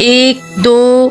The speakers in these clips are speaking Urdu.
1 2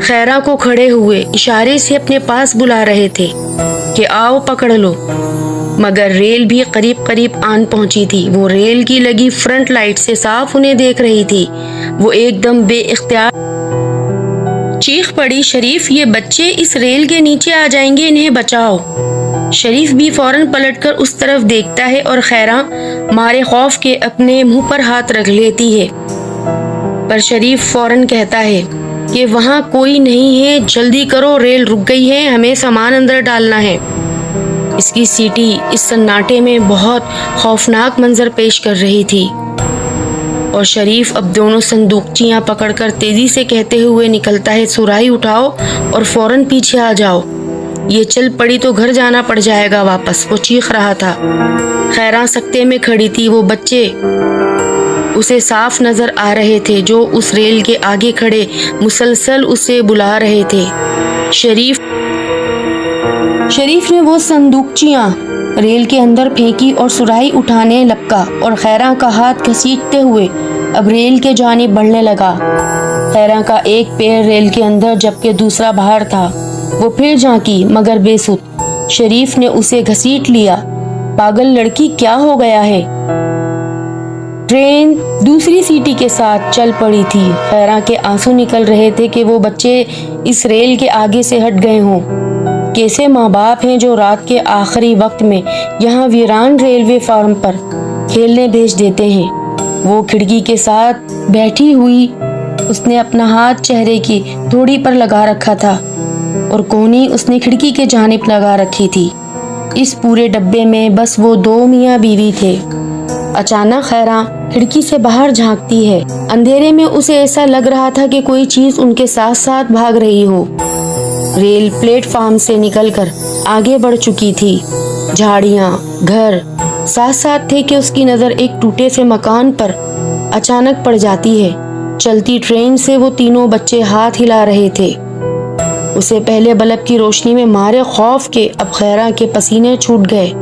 خیرہ کو کھڑے ہوئے اشارے سے اپنے پاس بلا رہے تھے کہ آؤ پکڑ لو، مگر ریل بھی قریب قریب آن پہنچی تھی۔ وہ ریل کی لگی فرنٹ لائٹ سے صاف انہیں دیکھ رہی تھی۔ وہ ایک دم بے اختیار چیخ پڑی، شریف یہ بچے اس ریل کے نیچے آ جائیں گے، انہیں بچاؤ۔ شریف بھی فوراً پلٹ کر اس طرف دیکھتا ہے اور خیرہ مارے خوف کے اپنے منہ پر ہاتھ رکھ لیتی ہے، پر شریف فوراً کہتا ہے کہ وہاں کوئی نہیں ہے، جلدی کرو، ریل رک گئی ہے، ہمیں سامان اندر ڈالنا ہے۔ اس کی سیٹی اس سناٹے میں بہت خوفناک منظر پیش کر رہی تھی، اور شریف اب دونوں صندوقچیاں پکڑ کر تیزی سے کہتے ہوئے نکلتا ہے، سراہی اٹھاؤ اور فوراً پیچھے آ جاؤ، یہ چل پڑی تو گھر جانا پڑ جائے گا واپس۔ وہ چیخ رہا تھا۔ خیرہ سکتے میں کھڑی تھی، وہ بچے اسے صاف نظر آ رہے تھے جو اس ریل کے آگے کھڑے مسلسل اسے بلا رہے تھے۔ شریف نے وہ صندوقچیاں ریل کے اندر پھینکی اور سراہی اٹھانے لپکا، اور خیرہ کا ہاتھ گھسیٹتے ہوئے اب ریل کے جانب بڑھنے لگا۔ خیرہ کا ایک پیر ریل کے اندر جبکہ دوسرا باہر تھا۔ وہ پھر جھانکی مگر بے سود۔ شریف نے اسے گھسیٹ لیا۔ پاگل لڑکی، کیا ہو گیا ہے؟ ٹرین دوسری سیٹی کے ساتھ چل پڑی تھی۔ خیرہ کے آنسو نکل رہے تھے کہ وہ بچے اس ریل کے آگے سے ہٹ گئے ہوں۔ کیسے ماں باپ ہیں جو رات کے آخری وقت میں یہاں ویران ریلوے فارم پر کھیلنے بھیج دیتے ہیں۔ وہ کھڑکی کے ساتھ بیٹھی ہوئی، اس نے اپنا ہاتھ چہرے کی تھوڑی پر لگا رکھا تھا اور کونی اس نے کھڑکی کے جانب لگا رکھی تھی۔ اس پورے ڈبے میں بس وہ دو میاں بیوی تھے۔ اچانک خیرہ کھڑکی سے باہر جھانکتی ہے۔ اندھیرے میں اسے ایسا لگ رہا تھا کہ کوئی چیز ان کے ساتھ ساتھ بھاگ رہی ہو۔ ریل پلیٹ فارم سے نکل کر آگے بڑھ چکی تھی۔ جھاڑیاں، گھر ساتھ ساتھ تھے کہ اس کی نظر ایک ٹوٹے سے مکان پر اچانک پڑ جاتی ہے۔ چلتی ٹرین سے وہ تینوں بچے ہاتھ ہلا رہے تھے۔ اسے پہلے بلب کی روشنی میں مارے خوف کے اب خیرہ کے پسینے چھوٹ گئے۔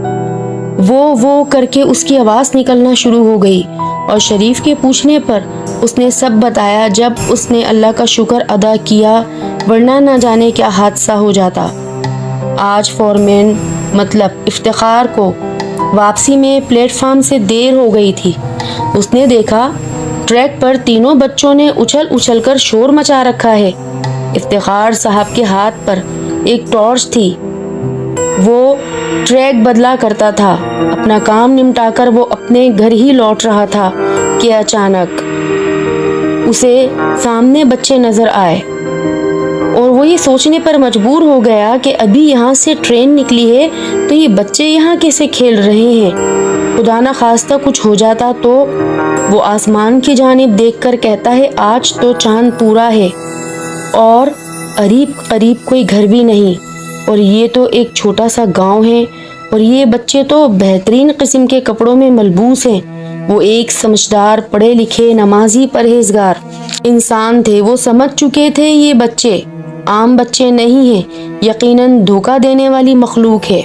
وہ کر کے اس کی آواز نکلنا شروع ہو گئی، اور شریف کے پوچھنے پر اس نے سب بتایا۔ جب اس نے اللہ کا شکر ادا کیا، ورنہ نہ جانے کیا حادثہ ہو جاتا۔ آج فورمین مطلب افتخار کو واپسی میں پلیٹ فارم سے دیر ہو گئی تھی۔ اس نے دیکھا ٹریک پر تینوں بچوں نے اچھل اچھل کر شور مچا رکھا ہے۔ افتخار صاحب کے ہاتھ پر ایک ٹارچ تھی۔ وہ ٹریک بدلا کرتا تھا۔ اپنا کام نمٹا کر وہ اپنے گھر ہی لوٹ رہا تھا کہ اچانک اسے سامنے بچے نظر آئے، اور وہ یہ سوچنے پر مجبور ہو گیا کہ ابھی یہاں سے ٹرین نکلی ہے تو یہ بچے یہاں کیسے کھیل رہے ہیں؟ خدا نہ خواستہ کچھ ہو جاتا تو؟ وہ آسمان کی جانب دیکھ کر کہتا ہے، آج تو چاند پورا ہے اور قریب کوئی گھر بھی نہیں، اور یہ تو ایک چھوٹا سا گاؤں ہے، اور یہ بچے تو بہترین قسم کے کپڑوں میں ملبوس ہیں۔ وہ ایک سمجھدار، پڑھے لکھے، نمازی، پرہیزگار انسان تھے۔ وہ سمجھ چکے تھے یہ بچے عام بچے نہیں ہیں، یقیناً دھوکہ دینے والی مخلوق ہے۔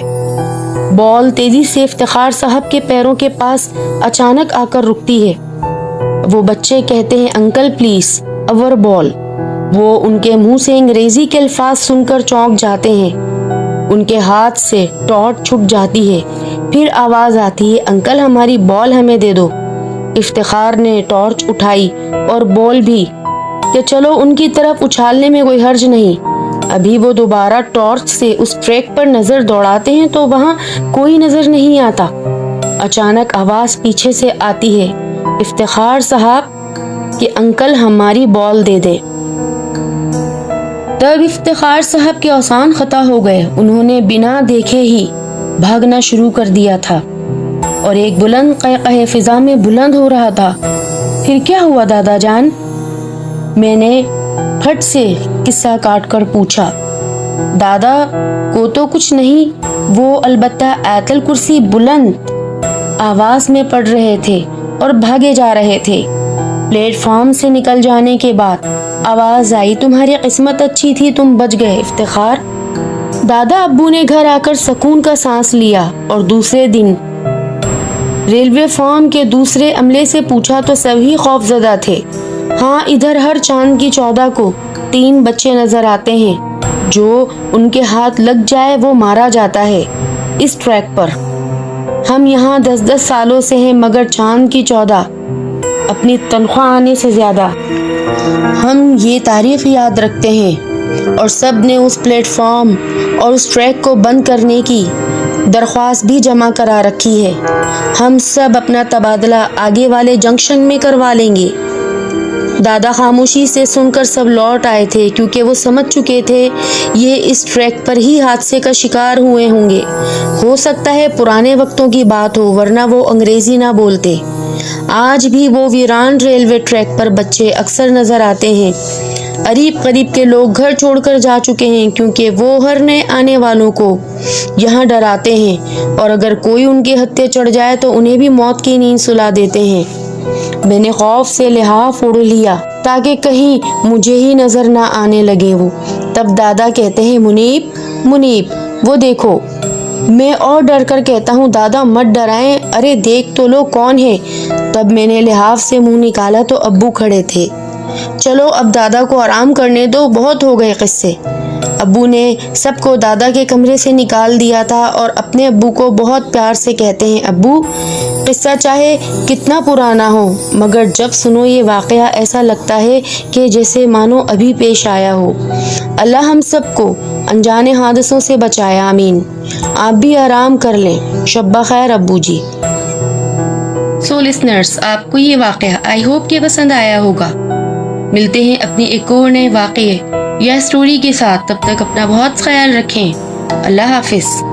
بال تیزی سے افتخار صاحب کے پیروں کے پاس اچانک آ کر رکتی ہے۔ وہ بچے کہتے ہیں، انکل پلیز اور بال۔ وہ ان کے منہ سے انگریزی کے الفاظ سن کر چونک جاتے ہیں۔ ان کے ہاتھ سے ٹارچ چھٹ جاتی ہے۔ پھر آواز آتی ہے، انکل ہماری بال ہمیں دے دو۔ افتخار نے ٹارچ اٹھائی اور بال بھی، کہ چلو ان کی طرف اچھالنے میں کوئی حرج نہیں۔ ابھی وہ دوبارہ ٹارچ سے اس ٹریک پر نظر دوڑاتے ہیں تو وہاں کوئی نظر نہیں آتا۔ اچانک آواز پیچھے سے آتی ہے، افتخار صاحب کہ انکل ہماری بال دے دے۔ تب افتخار صاحب کے اوزان خطا ہو گئے۔ انہوں نے بنا دیکھے ہی بھاگنا شروع کر دیا تھا، اور ایک بلند قہقہے فضا میں بلند ہو رہا تھا۔ پھر کیا ہوا دادا جان؟ میں نے پھٹ سے قصہ کاٹ کر پوچھا۔ دادا کو تو کچھ نہیں، وہ البتہ آیت الکرسی بلند آواز میں پڑھ رہے تھے اور بھاگے جا رہے تھے۔ پلیٹ فارم سے نکل جانے کے بعد آواز آئی، تمہاری قسمت اچھی تھی، تم بچ گئے افتخار۔ دادا ابو نے گھر آ کر سکون کا سانس لیا، اور دوسرے دن ریلوے فارم کے دوسرے عملے سے پوچھا تو سبھی خوف زدہ تھے۔ ہاں، ادھر ہر چاند کی 14 کو 3 بچے نظر آتے ہیں، جو ان کے ہاتھ لگ جائے وہ مارا جاتا ہے اس ٹریک پر۔ ہم یہاں 10 سالوں سے ہیں، مگر چاند کی 14، اپنی تنخواہ آنے سے زیادہ۔ ہم یہ تاریخ یاد رکھتے ہیں اور سب نے اس پلیٹ فارم اور اس ٹریک کو بند کرنے کی درخواست بھی جمع کرا رکھی ہے۔ ہم سب اپنا تبادلہ آگے والے جنکشن میں کروا لیں گے۔ دادا خاموشی سے سن کر سب لوٹ آئے تھے، کیونکہ وہ سمجھ چکے تھے یہ اس ٹریک پر ہی حادثے کا شکار ہوئے ہوں گے۔ ہو سکتا ہے پرانے وقتوں کی بات ہو، ورنہ وہ انگریزی نہ بولتے۔ آج بھی وہ ویران ریلوے ٹریک پر بچے اکثر نظر آتے ہیں۔ قریب قریب کے لوگ گھر چھوڑ کر جا چکے ہیں، کیونکہ وہ ہر نئے آنے والوں کو یہاں ڈراتے ہیں، اور اگر کوئی ان کے ہتھے چڑھ جائے تو انہیں بھی موت کی نیند سلا دیتے ہیں۔ میں نے خوف سے لحاف اوڑھ لیا تاکہ کہیں مجھے ہی نظر نہ آنے لگے وہ۔ تب دادا کہتے ہیں، منیب منیب وہ دیکھو۔ میں اور ڈر کر کہتا ہوں، دادا مت ڈرائیں، ارے دیکھ تو لو کون ہے۔ تب میں نے لحاف سے منہ نکالا تو ابو کھڑے تھے۔ چلو اب دادا کو آرام کرنے دو، بہت ہو گئے قصے۔ ابو نے سب کو دادا کے کمرے سے نکال دیا تھا اور اپنے ابو کو بہت پیار سے کہتے ہیں، ابو قصہ چاہے کتنا پرانا ہو، مگر جب سنو یہ واقعہ ایسا لگتا ہے کہ جیسے مانو ابھی پیش آیا ہو۔ اللہ ہم سب کو انجانے حادثوں سے بچائے، آمین۔ آپ بھی آرام کر لیں، شب بخیر ابو جی۔ سو لسنرز، آپ کو یہ واقعہ آئی ہوپ کہ پسند آیا ہوگا۔ ملتے ہیں اپنی ایک اور نئے واقعے یا اسٹوری کے ساتھ، تب تک اپنا بہت خیال رکھیں۔ اللہ حافظ۔